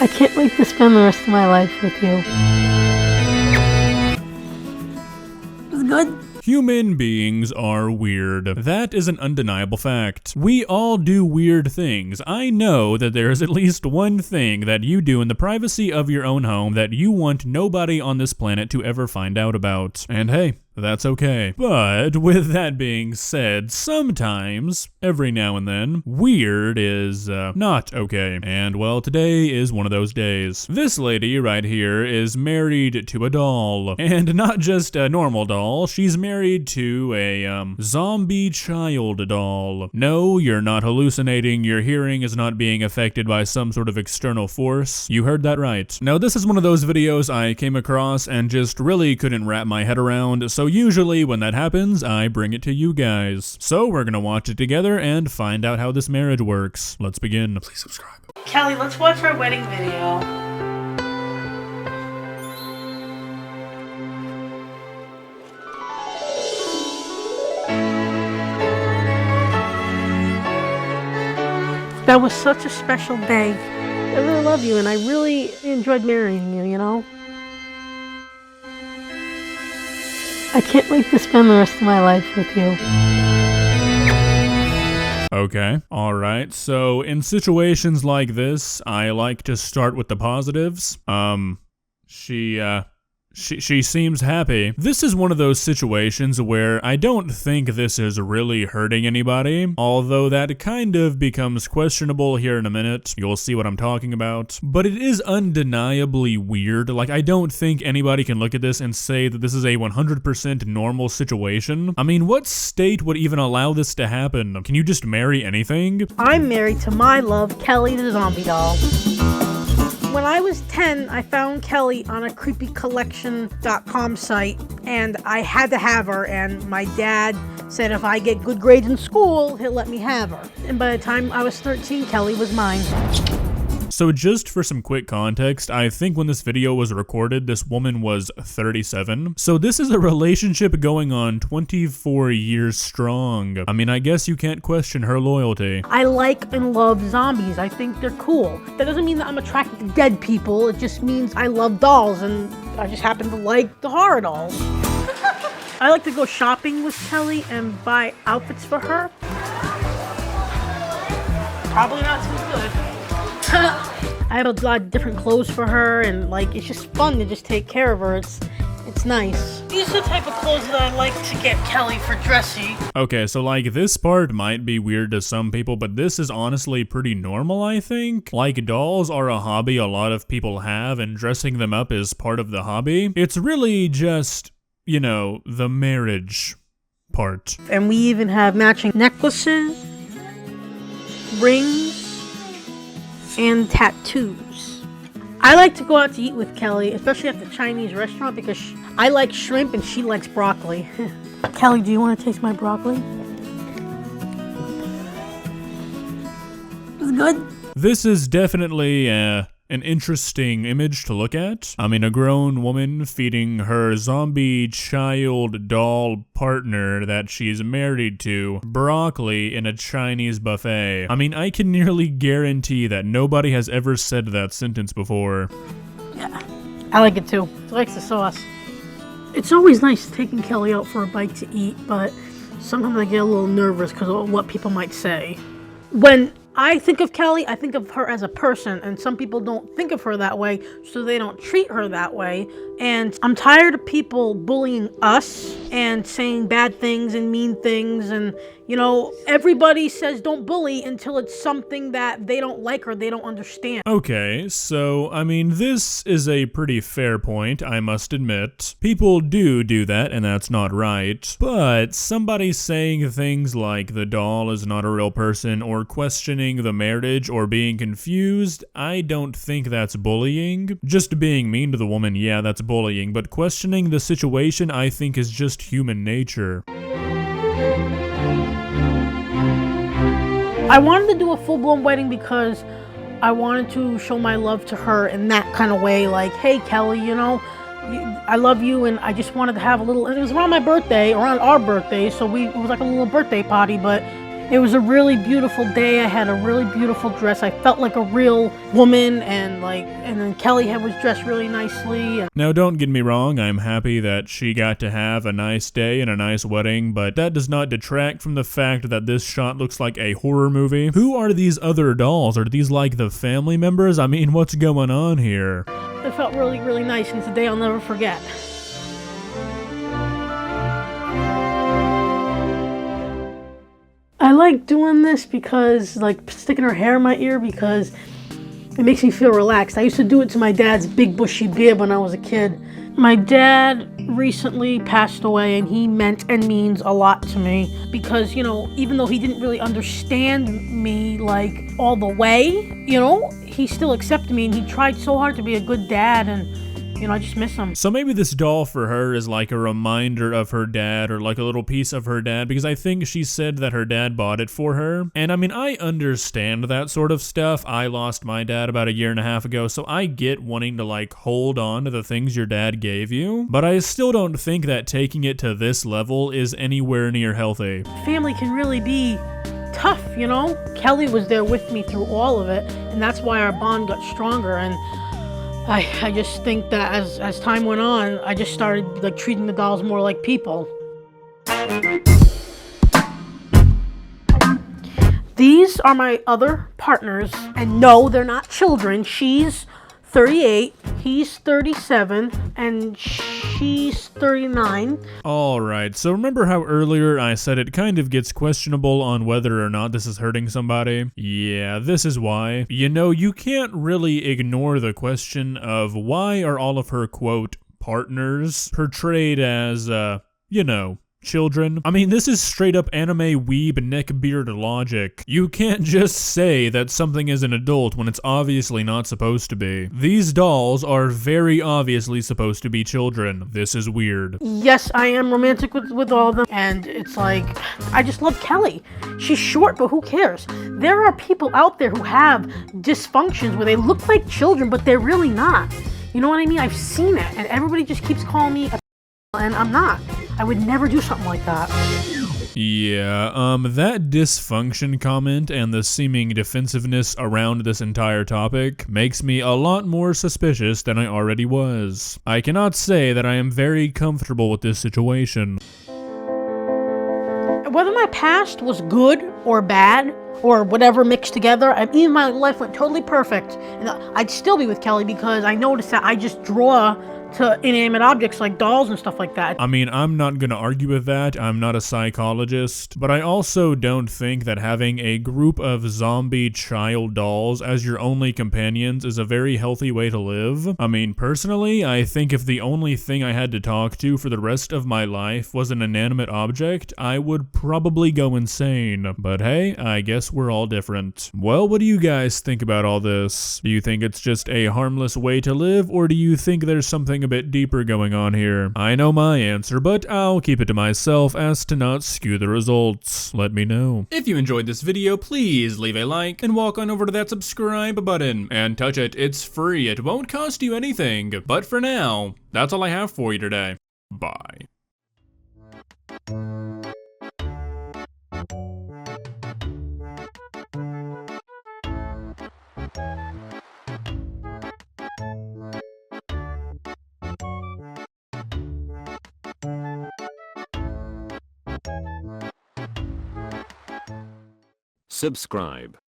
I can't wait to spend the rest of my life with you. It's good. Human beings are weird. That is an undeniable fact. We all do weird things. I know that there is at least one thing that you do in the privacy of your own home that you want nobody on this planet to ever find out about. And hey, that's okay. But with that being said, sometimes, every now and then, weird is not okay. And well, today is one of those days. This lady right here is married to a doll. And not just a normal doll, she's married to a zombie child doll. No, you're not hallucinating. Your hearing is not being affected by some sort of external force. You heard that right. Now, this is one of those videos I came across and just really couldn't wrap my head around, so usually when that happens, I bring it to you guys. So we're gonna watch it together and find out how this marriage works. Let's begin. Please subscribe. Kelly, let's watch our wedding video. That was such a special day. I really love you and I really enjoyed marrying you, you know? I can't wait to spend the rest of my life with you. Okay, alright, so in situations like this, I like to start with the positives. She seems happy. This is one of those situations where I don't think this is really hurting anybody, although that kind of becomes questionable here in a minute. You'll see what I'm talking about. But it is undeniably weird. Like, I don't think anybody can look at this and say that this is a 100% normal situation. I mean, what state would even allow this to happen? Can you just marry anything? I'm married to my love, Kelly the zombie doll. When I was 10, I found Kelly on a creepycollection.com site, and I had to have her, and my dad said if I get good grades in school, he'll let me have her. And by the time I was 13, Kelly was mine. So just for some quick context, I think when this video was recorded, this woman was 37. So this is a relationship going on 24 years strong. I mean, I guess you can't question her loyalty. I like and love zombies. I think they're cool. That doesn't mean that I'm attracted to dead people. It just means I love dolls, and I just happen to like the horror dolls. I like to go shopping with Kelly and buy outfits for her. Probably not too good. I have a lot of different clothes for her, and like it's just fun to just take care of her. It's nice. These are the type of clothes that I like to get Kelly for dressy. Okay, so like this part might be weird to some people, but this is honestly pretty normal, I think. Like, dolls are a hobby a lot of people have, and dressing them up is part of the hobby. It's really just, you know, the marriage part. And we even have matching necklaces, rings, and tattoos. I like to go out to eat with Kelly, especially at the Chinese restaurant, because I like shrimp and she likes broccoli. Kelly, do you want to taste my broccoli? It's good. This is definitely an interesting image to look at. I mean, a grown woman feeding her zombie child doll partner that she's married to broccoli in a Chinese buffet. I mean, I can nearly guarantee that nobody has ever said that sentence before. Yeah, I like it too. She likes the sauce. It's always nice taking Kelly out for a bite to eat, but sometimes I get a little nervous because of what people might say. When I think of Kelly, I think of her as a person, and some people don't think of her that way, so they don't treat her that way. And I'm tired of people bullying us and saying bad things and mean things, and you know, everybody says don't bully until it's something that they don't like or they don't understand. Okay, so, I mean, this is a pretty fair point, I must admit. People do that, and that's not right. But somebody saying things like the doll is not a real person, or questioning the marriage, or being confused, I don't think that's bullying. Just being mean to the woman, yeah, that's bullying, but questioning the situation, I think, is just human nature. I wanted to do a full-blown wedding because I wanted to show my love to her in that kind of way, like, hey Kelly, you know, I love you, and I just wanted to have a little, and it was around my birthday, around our birthday, so it was like a little birthday party, but It was a really beautiful day. I had a really beautiful dress. I felt like a real woman, and then Kelly was dressed really nicely. Now, don't get me wrong, I'm happy that she got to have a nice day and a nice wedding, but that does not detract from the fact that this shot looks like a horror movie. Who are these other dolls? Are these like the family members? I mean, what's going on here? It felt really, really nice, and it's a day I'll never forget. I like doing this because, like, sticking her hair in my ear, because it makes me feel relaxed. I used to do it to my dad's big bushy beard when I was a kid. My dad recently passed away, and he meant and means a lot to me because, you know, even though he didn't really understand me, like, all the way, you know, he still accepted me, and he tried so hard to be a good dad, and, you know, I just miss him. So maybe this doll for her is like a reminder of her dad, or like a little piece of her dad, because I think she said that her dad bought it for her. And I mean, I understand that sort of stuff. I lost my dad about a year and a half ago, so I get wanting to like hold on to the things your dad gave you. But I still don't think that taking it to this level is anywhere near healthy. Family can really be tough, you know? Kelly was there with me through all of it, and that's why our bond got stronger. And I just think that as time went on, I just started like treating the dolls more like people. These are my other partners, and no, they're not children. She's 38, he's 37, and she's 39. Alright, so remember how earlier I said it kind of gets questionable on whether or not this is hurting somebody? Yeah, this is why. You know, you can't really ignore the question of why are all of her, quote, partners portrayed as, you know, children. I mean, this is straight up anime weeb neckbeard logic. You can't just say that something is an adult when it's obviously not supposed to be. These dolls are very obviously supposed to be children. This is weird. Yes, I am romantic with all of them, and it's like, I just love Kelly. She's short, but who cares? There are people out there who have dysfunctions where they look like children, but they're really not. You know what I mean? I've seen it, and everybody just keeps calling me a and I'm not. I would never do something like that. Yeah, that dysfunction comment and the seeming defensiveness around this entire topic makes me a lot more suspicious than I already was. I cannot say that I am very comfortable with this situation. Whether my past was good or bad, or whatever mixed together, even my life went totally perfect, and I'd still be with Kelly because I noticed that I just draw to inanimate objects like dolls and stuff like that. I mean, I'm not gonna argue with that. I'm not a psychologist, but I also don't think that having a group of zombie child dolls as your only companions is a very healthy way to live. I mean, personally, I think if the only thing I had to talk to for the rest of my life was an inanimate object, I would probably go insane. But hey, I guess we're all different. Well, what do you guys think about all this? Do you think it's just a harmless way to live, or do you think there's something a bit deeper going on here? I know my answer, but I'll keep it to myself as to not skew the results. Let me know. If you enjoyed this video, please leave a like and walk on over to that subscribe button and touch it. It's free. It won't cost you anything. But for now, that's all I have for you today. Bye. Subscribe.